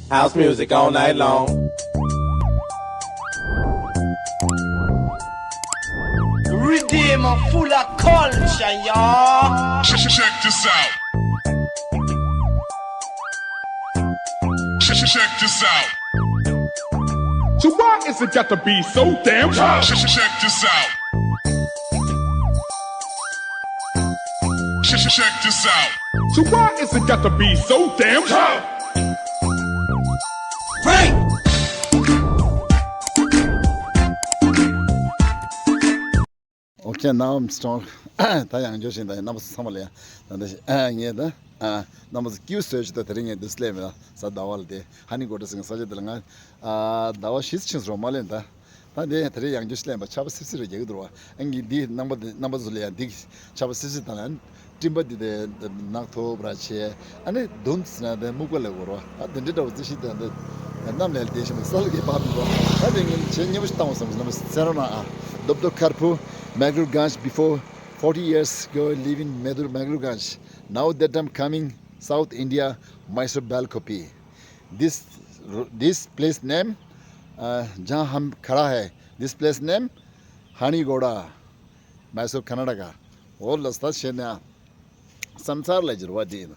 House music all night long. Redeemer full of culture, y'all. Check this out. Check this out. So why is it got to be so damn hard? Check this out. Check this out. So why is it got to be so damn hard? Frank! Okay, now I'm strong. Tayang Joshin, the number Somalia. And the number Q search the ring at the slave, Sadawal de Honey go to sing Sajid Langa. Dawa Shistins Romalenta. They three young Juslam, but Chabas Jagdra. And indeed, numbers dig Chabas Talan, Timber did the Nakto Brache, and they don't snap the Mugala. At the end of the shit and the Namel Station, Salgi Babu. Having in Chenyavish Townsend, number Serana, Dr. Karpu. Maglurganj before 40 years ago living Maglurganj. Now that I'm coming South India, Mysore Balkopi. This place name जहाँ हम खड़ा है this place name हानीगोड़ा Mysore Karnataka और लस्ता शेना संसार लजरवा दिन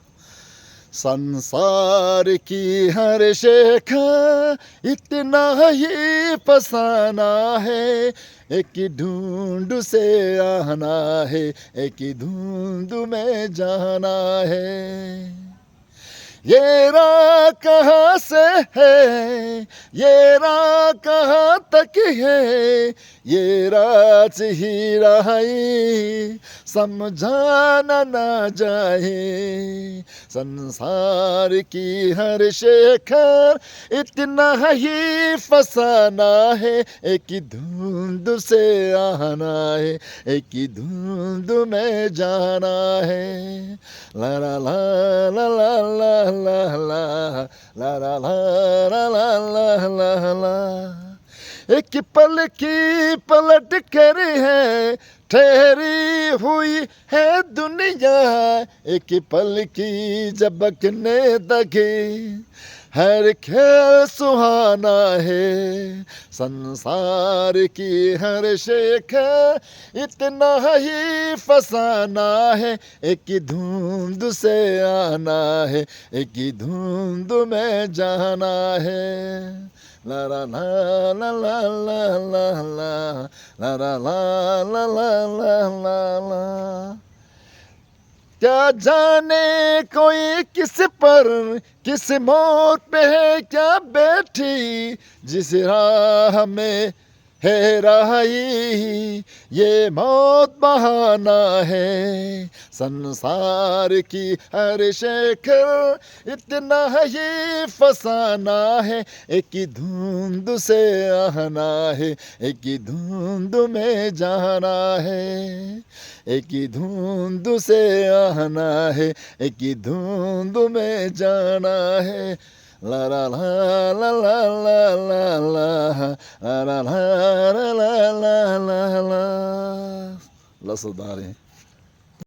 संसार की हर शेखा इतना ही फसाना है एक ढूंढ से आना है एक धुंध में जाना है ये राह कहाँ से है ये राह कहाँ तक है ये राज ही रही समझाना ना जाए संसार की हर शेखर इतना ही फसाना है एक धुंध से आना है एक धुंध में जाना है ला ला ला ला ला ला ला ला ला ला ला ला ला एक पल की पलट कर है ठहरी हुई है दुनिया एक पल की झपकने तके हर खेल सुहाना है संसार की हर शेखर इतना ही फसाना है एक धुंध से आना है एक धुंध में जाना है ला ला ला ला ला ला ला ला ला ला ला ला ला ला क्या जाने कोई किस पर किस मोड़ पे है क्या बैठी जिस राह में है राही ये मौत बहाना है संसार की हर शेखर इतना ही फसाना है एक धुंध से आना है एक धुंध में जाना है एक धुंध से आना है एक धुंध में जाना है la la la la la la la la la la la la la la la la